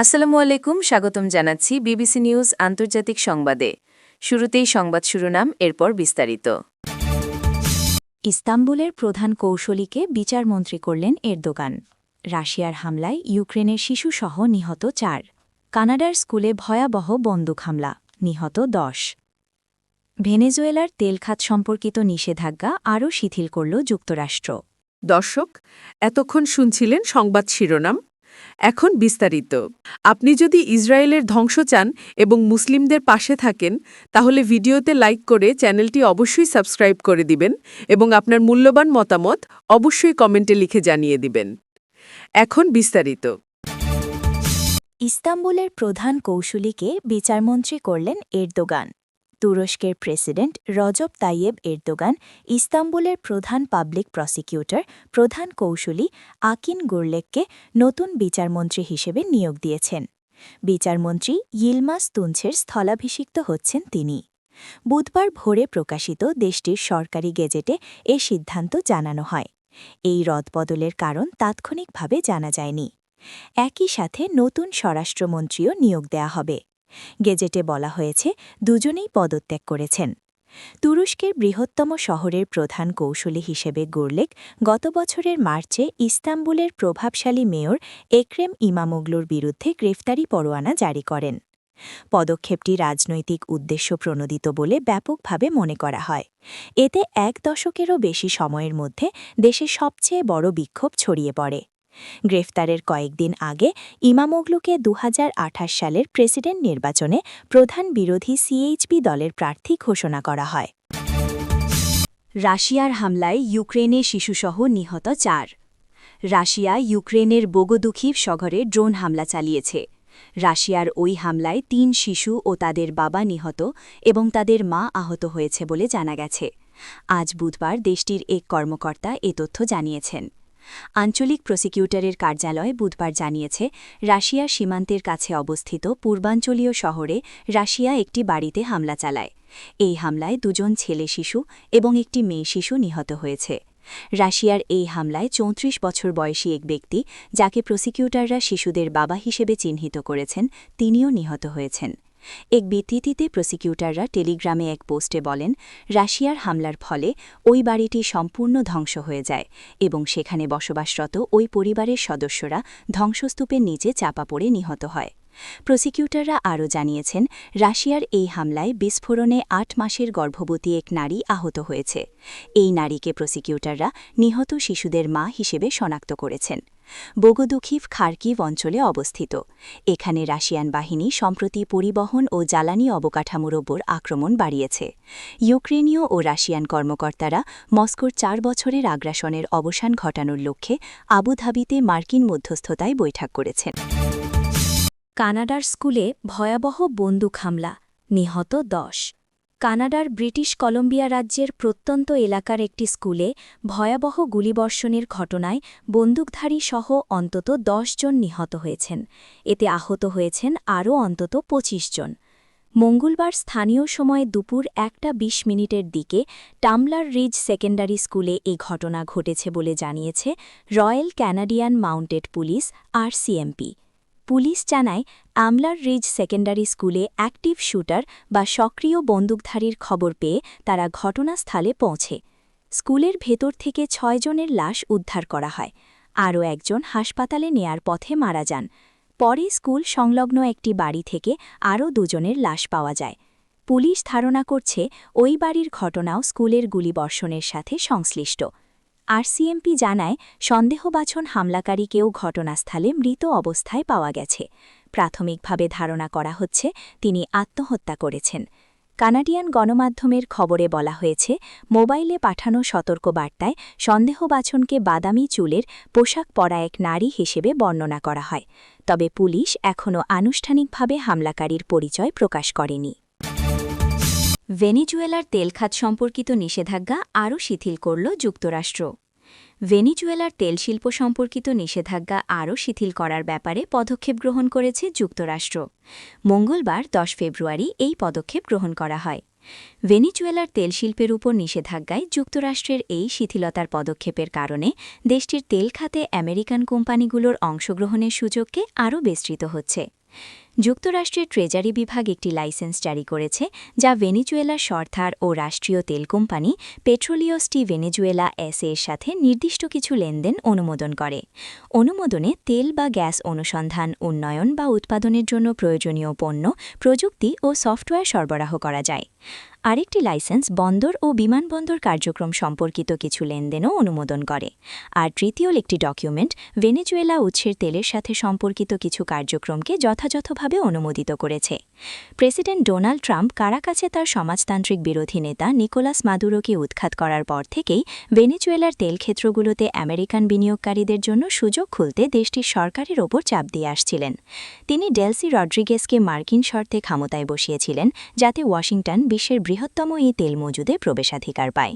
আসসালামু আলাইকুম, স্বাগতম জানাচ্ছি বিবিসি নিউজ আন্তর্জাতিক সংবাদে। শুরুতেই সংবাদ শিরোনাম, এরপর বিস্তারিত। ইস্তাম্বুলের প্রধান কৌশলীকে বিচারমন্ত্রী করলেন এরদোগান। রাশিয়ার হামলায় ইউক্রেনের শিশুসহ নিহত 4। কানাডার স্কুলে ভয়াবহ বন্দুক হামলা, নিহত 10। ভেনেজুয়েলার তেল খাত সম্পর্কিত নিষেধাজ্ঞা আরও শিথিল করল যুক্তরাষ্ট্র। দর্শক, এতক্ষণ শুনছিলেন সংবাদ শিরোনাম। এখন বিস্তারিত। আপনি যদি ইসরায়েলের ধ্বংস চান এবং মুসলিমদের পাশে থাকেন, তাহলে ভিডিওতে লাইক করে চ্যানেলটি অবশ্যই সাবস্ক্রাইব করে দিবেন এবং আপনার মূল্যবান মতামত অবশ্যই কমেন্টে লিখে জানিয়ে দিবেন। এখন বিস্তারিত। ইস্তাম্বুলের প্রধান কৌশলীকে বিচারমন্ত্রী করলেন এরদোগান। তুরস্কের প্রেসিডেন্ট রজব তাইয়েব এরদোগান ইস্তাম্বুলের প্রধান পাবলিক প্রসিকিউটর, প্রধান কৌশলী আকিন গুরলেককে নতুন বিচারমন্ত্রী হিসেবে নিয়োগ দিয়েছেন। বিচারমন্ত্রী ইলমাস তুনছের স্থলাভিষিক্ত হচ্ছেন তিনি। বুধবার ভোরে প্রকাশিত দেশটির সরকারি গেজেটে এ সিদ্ধান্ত জানানো হয়। এই রদবদলের কারণ তাৎক্ষণিকভাবে জানা যায়নি। একই সাথে নতুন স্বরাষ্ট্রমন্ত্রীও নিয়োগ দেয়া হবে। গেজেটে বলা হয়েছে দুজনেই পদত্যাগ করেছেন। তুরস্কের বৃহত্তম শহরের প্রধান কৌশলী হিসেবে গুরলেক গত বছরের মার্চে ইস্তাম্বুলের প্রভাবশালী মেয়র একরেম ইমামোগলুর বিরুদ্ধে গ্রেফতারি পরোয়ানা জারি করেন। পদক্ষেপটি রাজনৈতিক উদ্দেশ্য প্রণোদিত বলে ব্যাপকভাবে মনে করা হয়। এতে 1 দশকেরও বেশি সময়ের মধ্যে দেশে সবচেয়ে বড় বিক্ষোভ ছড়িয়ে পড়ে। গ্রেফতারের কয়েকদিন আগে ইমামোগলুকে 2028 সালের প্রেসিডেন্ট নির্বাচনে প্রধান বিরোধী সিএইচপি দলের প্রার্থী ঘোষণা করা হয়। রাশিয়ার হামলায় ইউক্রেনে শিশুসহ নিহত 4। রাশিয়া ইউক্রেনের বোগোদুখিভ শহরে ড্রোন হামলা চালিয়েছে। রাশিয়ার ওই হামলায় 3 শিশু ও তাদের বাবা নিহত এবং তাদের মা আহত হয়েছে বলে জানা গেছে। আজ বুধবার দেশটির এক কর্মকর্তা এ তথ্য জানিয়েছেন। আঞ্চলিক প্রসিকিউটরের কার্যালয় বুধবার জানিয়েছে, রাশিয়ার সীমান্তের কাছে অবস্থিত পূর্বাঞ্চলীয় শহরে রাশিয়া একটি বাড়িতে হামলা চালায়। এই হামলায় 2 ছেলে শিশু এবং একটি মেয়ে শিশু নিহত হয়েছে। রাশিয়ার এই হামলায় 34 বছর বয়সী এক ব্যক্তি, যাকে প্রসিকিউটররা শিশুদের বাবা হিসেবে চিহ্নিত করেছেন, তিনিও নিহত হয়েছেন। এক বিবৃতিতে প্রসিকিউটররা টেলিগ্রামে এক পোস্টে বলেন, রাশিয়ার হামলার ফলে ওই বাড়িটি সম্পূর্ণ ধ্বংস হয়ে যায় এবং সেখানে বসবাসরত ওই পরিবারের সদস্যরা ধ্বংসস্তূপের নিচে চাপা পড়ে নিহত হয়। প্রসিকিউটররা আরও জানিয়েছেন, রাশিয়ার এই হামলায় বিস্ফোরণে 8 মাসের গর্ভবতী এক নারী আহত হয়েছে। এই নারীকে প্রসিকিউটররা নিহত শিশুদের মা হিসেবে শনাক্ত করেছেন। বোগোদুখিভ খার্কিভ অঞ্চলে অবস্থিত। এখানে রাশিয়ান বাহিনী সম্প্রতি পরিবহন ও জ্বালানি অবকাঠামোর ওপর আক্রমণ বাড়িয়েছে। ইউক্রেনীয় ও রাশিয়ান কর্মকর্তারা মস্কোর 4 বছরের আগ্রাসনের অবসান ঘটানোর লক্ষ্যে আবুধাবিতে মার্কিন মধ্যস্থতায় বৈঠক করেছেন। কানাডার স্কুলে ভয়াবহ বন্দুক হামলা, নিহত 10। কানাডার ব্রিটিশ কলম্বিয়া রাজ্যের প্রত্যন্ত এলাকার একটি স্কুলে ভয়াবহ গুলিবর্ষণের ঘটনায় বন্দুকধারী সহ অন্তত 10 জন নিহত হয়েছেন। এতে আহত হয়েছেন আরও অন্তত 25 জন। মঙ্গলবার স্থানীয় সময় দুপুর 1:20 দিকে টামলার রিজ সেকেন্ডারি স্কুলে এ ঘটনা ঘটেছে বলে জানিয়েছে royal Canadian mounted police RCMP। Police জানায়, আমলার রিজ সেকেন্ডারি স্কুলে অ্যাক্টিভ শুটার বা সক্রিয় বন্দুকধারীর খবর পেয়ে তারা ঘটনাস্থলে পৌঁছে। স্কুলের ভেতর থেকে 6 জনের লাশ উদ্ধার করা হয়। আরও একজন হাসপাতালে নেয়ার পথে মারা যান। পরে স্কুল সংলগ্ন একটি বাড়ি থেকে আরও 2 জনের লাশ পাওয়া যায়। পুলিশ ধারণা করছে ওই বাড়ির ঘটনাও স্কুলের গুলিবর্ষণের সাথে সংশ্লিষ্ট। RCMP জানায়, সন্দেহবাচন হামলাকারীকেও ঘটনাস্থলে মৃত অবস্থায় পাওয়া গেছে। প্রাথমিকভাবে ধারণা করা হচ্ছে তিনি আত্মহত্যা করেছেন। কানাডিয়ান গণমাধ্যমের খবরে বলা হয়েছে, মোবাইলে পাঠানো সতর্কবার্তায় সন্দেহবাচনকে বাদামি চুলের পোশাক পরা এক নারী হিসেবে বর্ণনা করা হয়। তবে পুলিশ এখনও আনুষ্ঠানিকভাবে হামলাকারীর পরিচয় প্রকাশ করেনি। ভেনিজুয়েলার তেল খাত সম্পর্কিত নিষেধাজ্ঞা আরও শিথিল করল যুক্তরাষ্ট্র। ভেনিজুয়েলার তেলশিল্প সম্পর্কিত নিষেধাজ্ঞা আরও শিথিল করার ব্যাপারে পদক্ষেপ গ্রহণ করেছে যুক্তরাষ্ট্র। মঙ্গলবার 10 ফেব্রুয়ারি এই পদক্ষেপ গ্রহণ করা হয়। ভেনেজুয়েলার তেল শিল্পের উপর নিষেধাজ্ঞায় যুক্তরাষ্ট্রের এই শিথিলতার পদক্ষেপের কারণে দেশটির তেল খাতে আমেরিকান কোম্পানিগুলোর অংশগ্রহণের সুযোগকে আরও বিস্তৃত হচ্ছে। যুক্তরাষ্ট্রের ট্রেজারি বিভাগ একটি লাইসেন্স জারি করেছে, যা ভেনেজুয়েলার সরকার ও রাষ্ট্রীয় তেল কোম্পানি পেট্রোলিয়াস ডি ভেনেজুয়েলা এস.এ. এর সাথে নির্দিষ্ট কিছু লেনদেন অনুমোদন করে। অনুমোদনে তেল বা গ্যাস অনুসন্ধান, উন্নয়ন বা উৎপাদনের জন্য প্রয়োজনীয় পণ্য, প্রযুক্তি ও সফটওয়্যার সরবরাহ করা যায়। আরেকটি লাইসেন্স বন্দর ও বিমানবন্দর কার্যক্রম সম্পর্কিত কিছু লেনদেনও অনুমোদন করে। আর তৃতীয় একটি ডকুমেন্ট ভেনেজুয়েলা উৎসের তেলের সাথে সম্পর্কিত কিছু কার্যক্রমকে যথাযথভাবে অনুমোদিত করেছে। প্রেসিডেন্ট ডোনাল্ড ট্রাম্প কারাকাসে তার সমাজতান্ত্রিক বিরোধী নেতা নিকোলাস মাদুরোকে উৎখাত করার পর থেকেই ভেনেজুয়েলার তেল ক্ষেত্রগুলোতে আমেরিকান বিনিয়োগকারীদের জন্য সুযোগ খুলতে দেশটির সরকারের ওপর চাপ দিয়ে আসছিলেন। তিনি ডেলসি রড্রিগেজকে মার্কিন শর্তে ক্ষমতায় বসিয়েছিলেন, যাতে ওয়াশিংটন বিশ্বের বৃহত্তম এই তেল মজুদে প্রবেশাধিকার পায়।